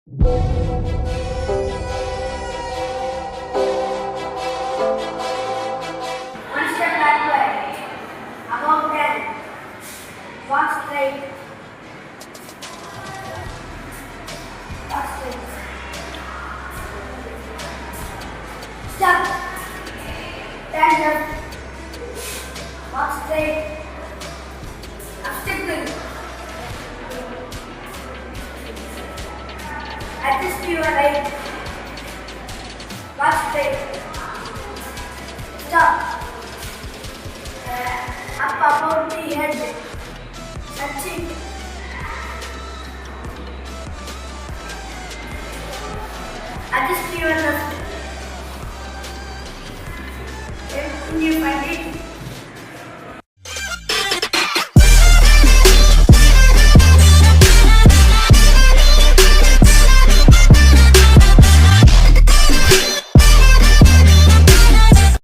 One step backward. Above 10. Walk straight. Walk straight. Stop. Stand up. Walk straight. Obstacle. Adjust to your right. Walk straight. Stop. Up above the head. Touching. Adjust to your left.